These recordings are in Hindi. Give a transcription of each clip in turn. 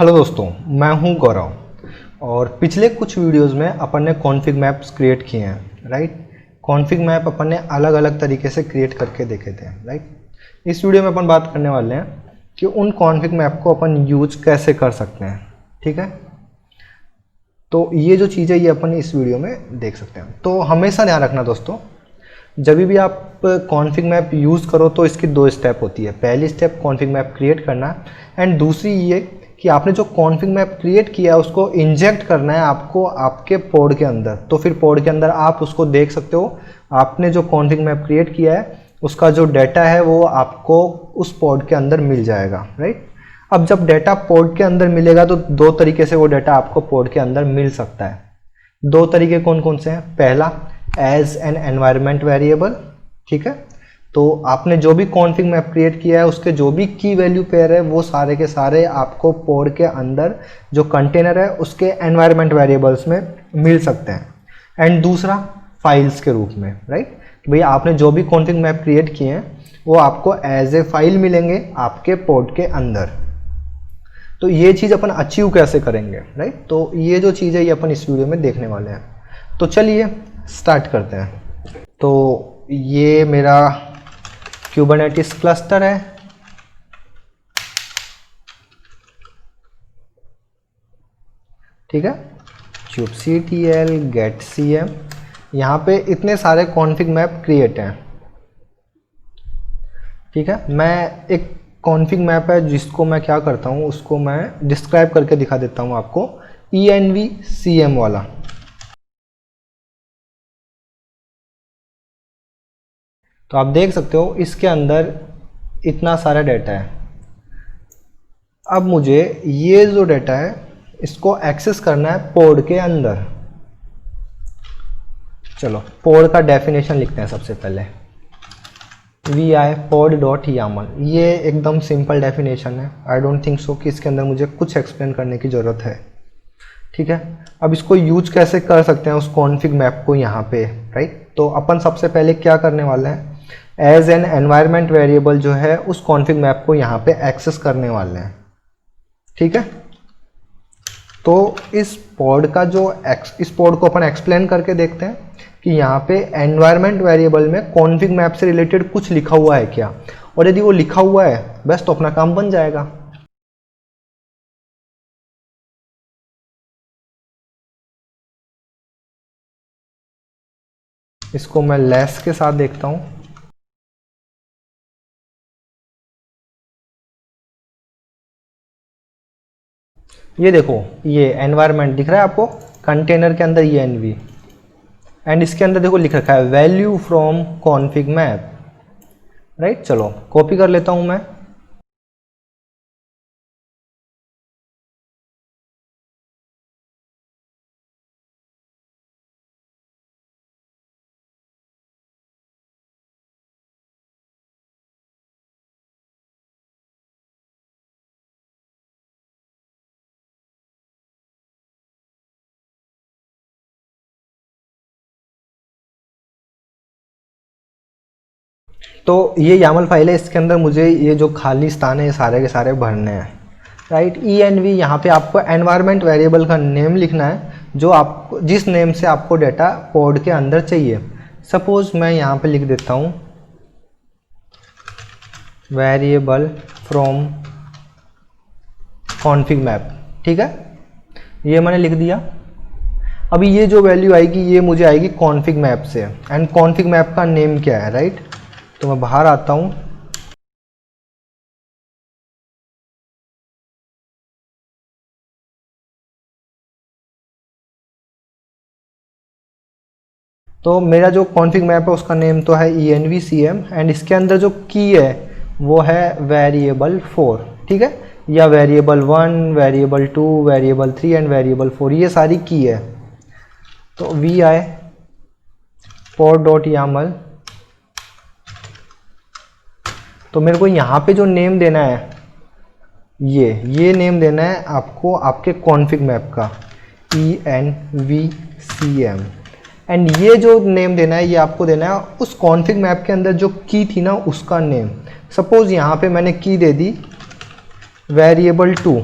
हेलो दोस्तों, मैं हूं गौरव और पिछले कुछ वीडियोस में अपन ने कॉन्फ़िग मैप्स क्रिएट किए हैं, राइट। कॉन्फ़िग मैप अपन ने अलग अलग तरीके से क्रिएट करके देखे थे, राइट। इस वीडियो में अपन बात करने वाले हैं कि उन कॉन्फ़िग मैप को अपन यूज कैसे कर सकते हैं, ठीक है। तो ये जो चीज़ है ये अपन इस वीडियो में देख सकते हैं। तो हमेशा ध्यान रखना दोस्तों, जब भी आप कॉन्फ़िग मैप यूज़ करो तो इसकी दो स्टेप होती है। पहली स्टेप कॉन्फ़िग मैप क्रिएट करना एंड दूसरी ये कि आपने जो कॉन्फ़िग मैप क्रिएट किया है उसको इंजेक्ट करना है आपको आपके पोड के अंदर। तो फिर पोड के अंदर आप उसको देख सकते हो, आपने जो कॉन्फ़िग मैप क्रिएट किया है उसका जो डाटा है वो आपको उस पोड के अंदर मिल जाएगा, राइट। अब जब डाटा पोड के अंदर मिलेगा तो दो तरीके से वो डाटा आपको पोड के अंदर मिल सकता है। दो तरीके कौन कौन से हैं? पहला, एज एन एनवायरनमेंट वेरिएबल, ठीक है। तो आपने जो भी कॉन्फ़िग मैप क्रिएट किया है उसके जो भी की वैल्यू पेयर है वो सारे के सारे आपको पोड के अंदर जो कंटेनर है उसके एनवायरनमेंट वेरिएबल्स में मिल सकते हैं। एंड दूसरा, फाइल्स के रूप में, राइट। भैया आपने जो भी कॉन्फ़िग मैप क्रिएट किए हैं वो आपको एज ए फाइल मिलेंगे आपके पोड के अंदर। तो ये चीज़ अपन अचीव कैसे करेंगे, राइट। तो ये जो चीज़ है ये अपन इस वीडियो में देखने वाले हैं। तो चलिए स्टार्ट करते हैं। तो ये मेरा कुबरनेटिस क्लस्टर है, ठीक है। kubectl getcm, यहाँ पे इतने सारे कॉन्फ़िग मैप क्रिएट हैं, ठीक है। मैं एक कॉन्फ़िग मैप है जिसको मैं क्या करता हूँ उसको मैं डिस्क्राइब करके दिखा देता हूँ आपको, envcm वाला। तो आप देख सकते हो इसके अंदर इतना सारा डाटा है। अब मुझे ये जो डाटा है इसको एक्सेस करना है पोड के अंदर। चलो पोड का डेफिनेशन लिखते हैं सबसे पहले, vi pod.yaml। ये एकदम सिंपल डेफिनेशन है, आई डोंट थिंक सो कि इसके अंदर मुझे कुछ एक्सप्लेन करने की ज़रूरत है, ठीक है। अब इसको यूज कैसे कर सकते हैं उस कॉन्फ़िग मैप को यहाँ पे, राइट। तो अपन सबसे पहले क्या करने वाले हैं, एज एन एनवायरनमेंट वेरिएबल जो है उस कॉन्फ़िग मैप को यहाँ पे एक्सेस करने वाले हैं, ठीक है। तो इस पोड को अपन एक्सप्लेन करके देखते हैं कि यहाँ पे एनवायरनमेंट वेरिएबल में कॉन्फ़िग मैप से रिलेटेड कुछ लिखा हुआ है क्या, और यदि वो लिखा हुआ है बस तो अपना काम बन जाएगा। इसको मैं लेस के साथ देखता हूँ। ये देखो, ये एनवायरनमेंट दिख रहा है आपको कंटेनर के अंदर, ये एनवी, एंड इसके अंदर देखो लिख रखा है value from config map, right. चलो कॉपी कर लेता हूं मैं। तो ये YAML फाइल है, इसके अंदर मुझे ये जो खाली स्थान है ये सारे के सारे भरने हैं, राइट। env यहाँ पे आपको एनवायरनमेंट वेरिएबल का नेम लिखना है जो आपको जिस नेम से आपको डाटा पोड के अंदर चाहिए। सपोज मैं यहाँ पे लिख देता हूँ वेरिएबल फ्रॉम कॉन्फ़िग मैप, ठीक है। ये मैंने लिख दिया। अभी ये जो वैल्यू आएगी ये मुझे आएगी कॉन्फ़िग मैप से, एंड कॉन्फ़िग मैप का नेम क्या है, राइट। तो मैं बाहर आता हूँ, तो मेरा जो कॉन्फ़िग मैप है उसका नेम तो है envcm, एंड इसके अंदर जो की है वो है वेरिएबल 4, ठीक है, या variable 1, variable 2, variable 3 and variable 4, ये सारी की है। तो vi pod.yaml, तो मेरे को यहाँ पे जो नेम देना है ये नेम देना है आपको आपके कॉन्फ़िग मैप का envcm, एंड ये जो नेम देना है ये आपको देना है उस कॉन्फ़िग मैप के अंदर जो की थी ना उसका नेम। सपोज यहाँ पे मैंने की दे दी वेरिएबल 2,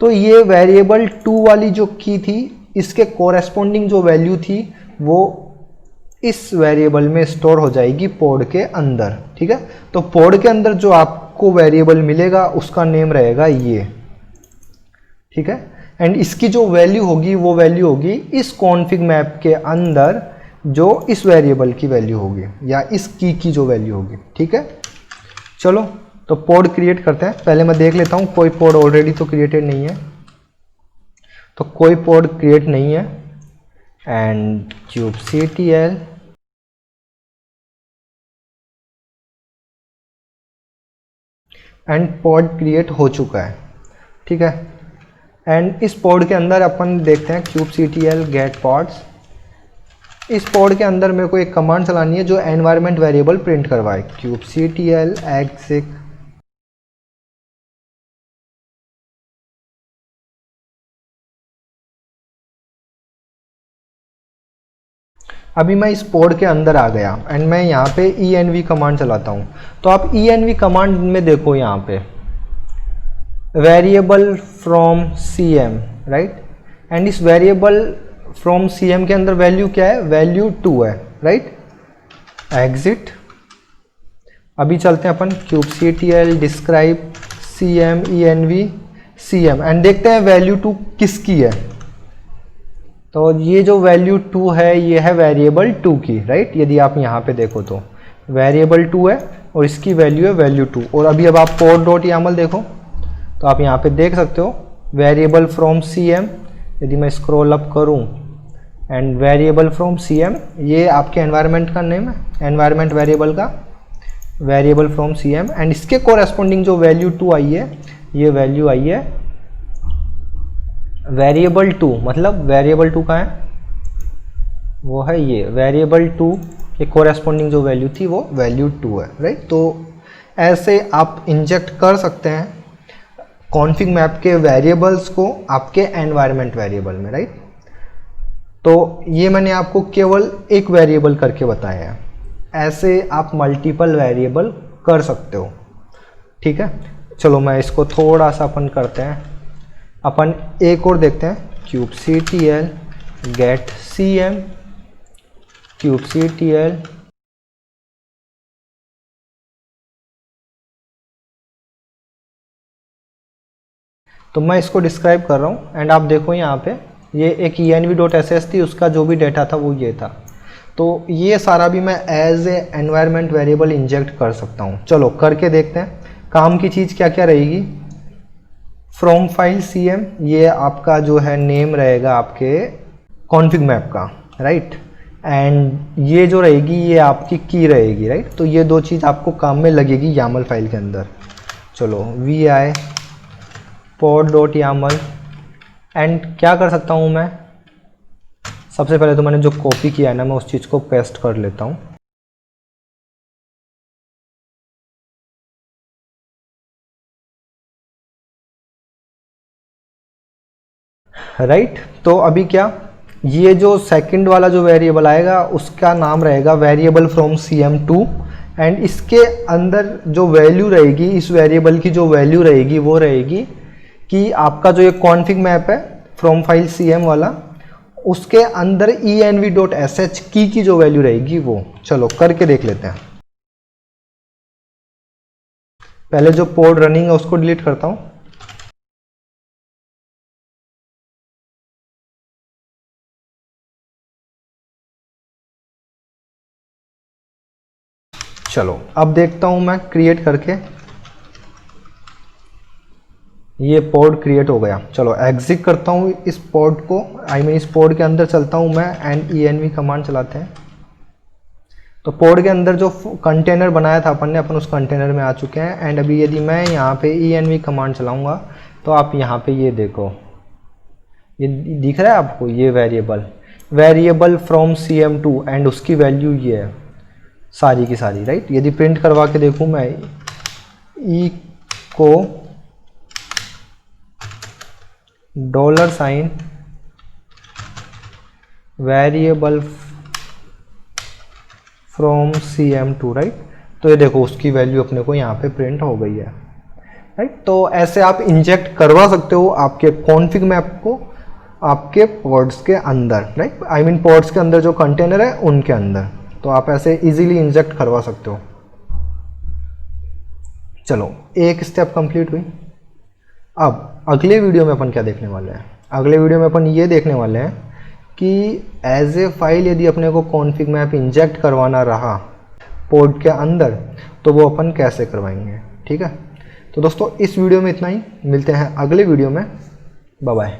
तो ये वेरिएबल 2 वाली जो की थी, इसके कोरेस्पोंडिंग जो वैल्यू थी वो इस वेरिएबल में स्टोर हो जाएगी पोड के अंदर। ठीक है, तो पोड के अंदर जो आपको वेरिएबल मिलेगा उसका नेम रहेगा ये। ठीक है, एंड इसकी जो वैल्यू होगी वो वैल्यू होगी इस कॉन्फिग मैप के अंदर जो इस वेरिएबल की वैल्यू होगी या इस की जो वैल्यू होगी। ठीक है, चलो तो पोड क्रिएट करते हैं। पहले मैं देख लेता हूँ कोई पोड ऑलरेडी तो क्रिएटेड नहीं है, तो कोई पोड क्रिएट नहीं है। And kubectl and pod create हो चुका है। ठीक है, एंड इस पोड के अंदर अपन देखते हैं kubectl get pods। इस पोड के अंदर मेरे को एक कमांड चलानी है जो एनवायरनमेंट वेरिएबल प्रिंट करवाए, kubectl exec। अभी मैं इस पोड के अंदर आ गया एंड मैं यहाँ पे env कमांड चलाता हूँ। तो आप env कमांड में देखो यहाँ पे variable from cm, right, and इस वेरिएबल फ्रॉम cm के अंदर वैल्यू क्या है, वैल्यू 2 है, राइट। एग्जिट। अभी चलते हैं अपन kubectl describe cm env cm and देखते हैं वैल्यू 2 किसकी है। तो ये जो वैल्यू 2 है ये है वेरिएबल 2 की, राइट। यदि आप यहाँ पे देखो तो वेरिएबल 2 है और इसकी वैल्यू है वैल्यू 2। और अभी अब आप pod.yaml देखो तो आप यहाँ पे देख सकते हो वेरिएबल फ्रॉम cm। यदि मैं स्क्रॉल अप करूँ एंड वेरिएबल फ्रॉम cm, ये आपके एनवायरनमेंट का नेम है, एनवायरनमेंट वेरिएबल का वेरिएबल फ्रॉम cm एंड इसके कोरेस्पोंडिंग जो वैल्यू 2 आई है ये वैल्यू आई है वेरिएबल 2। मतलब वेरिएबल 2 का है वो है ये वेरिएबल 2 के कोरेस्पोंडिंग जो वैल्यू थी वो वैल्यू 2 है, राइट। तो ऐसे आप इंजेक्ट कर सकते हैं कॉन्फिग मैप के वेरिएबल्स को आपके एनवायरनमेंट वेरिएबल में, राइट। तो ये मैंने आपको केवल एक वेरिएबल करके बताया है, ऐसे आप मल्टीपल वेरिएबल कर सकते हो। ठीक है, चलो मैं इसको थोड़ा सा अपन करते हैं, अपन एक और देखते हैं kubectl get cm kubectl तो मैं इसको डिस्क्राइब कर रहा हूँ एंड आप देखो यहाँ पे ये एक env.sh थी, उसका जो भी डेटा था वो ये था। तो ये सारा भी मैं as a environment variable inject कर सकता हूँ। चलो करके देखते हैं काम की चीज़ क्या क्या रहेगी। फ्रॉम फाइल cm, ये आपका जो है नेम रहेगा आपके कॉन्फिग मैप का, राइट। एंड ये जो रहेगी ये आपकी की रहेगी, राइट। तो ये दो चीज़ आपको काम में लगेगी YAML फाइल के अंदर। चलो vi pod.yaml एंड क्या कर सकता हूँ मैं, सबसे पहले तो मैंने जो कॉपी किया है ना मैं उस चीज़ को पेस्ट कर लेता हूँ। राइट, तो अभी क्या, ये जो सेकंड वाला जो वेरिएबल आएगा उसका नाम रहेगा वेरिएबल फ्रॉम cm2 एंड इसके अंदर जो वैल्यू रहेगी, इस वेरिएबल की जो वैल्यू रहेगी वो रहेगी कि आपका जो ये कॉन्फिग मैप है फ्रॉम फाइल cm वाला, उसके अंदर env.sh की जो वैल्यू रहेगी वो। चलो करके देख लेते हैं। पहले जो पोड रनिंग है उसको डिलीट करता हूँ। चलो अब देखता हूँ मैं क्रिएट करके, ये पोड क्रिएट हो गया। चलो एग्जिट करता हूँ इस पोड को, आई मीन इस पोड के अंदर चलता हूँ मैं एंड env कमांड चलाते हैं। तो पोड के अंदर जो कंटेनर बनाया था अपन ने, अपन उस कंटेनर में आ चुके हैं। एंड अभी यदि मैं यहाँ पे env कमांड चलाऊँगा तो आप यहाँ पे ये देखो, ये दिख रहा है आपको, ये वेरिएबल फ्रॉम cm2 एंड उसकी वैल्यू ये है सारी की सारी, राइट। यदि प्रिंट करवा के देखूँ मैं को $, वेरिएबल फ्रॉम cm2, राइट। तो ये देखो उसकी वैल्यू अपने को यहाँ पे प्रिंट हो गई है। राइट। तो ऐसे आप इंजेक्ट करवा सकते हो आपके कॉन्फ़िग मैप को आपके पॉड्स के अंदर, राइट, आई मीन पॉड्स के अंदर जो कंटेनर है उनके अंदर। तो आप ऐसे इजीली इंजेक्ट करवा सकते हो। चलो, एक स्टेप कंप्लीट हुई। अब अगले वीडियो में अपन क्या देखने वाले हैं? अगले वीडियो में अपन ये देखने वाले हैं कि एज ए फाइल यदि अपने को कॉन्फ़िग मैप इंजेक्ट करवाना रहा पोर्ट के अंदर तो वो अपन कैसे करवाएंगे। ठीक है, तो दोस्तों इस वीडियो में इतना ही, मिलते हैं अगले वीडियो में। Bye bye.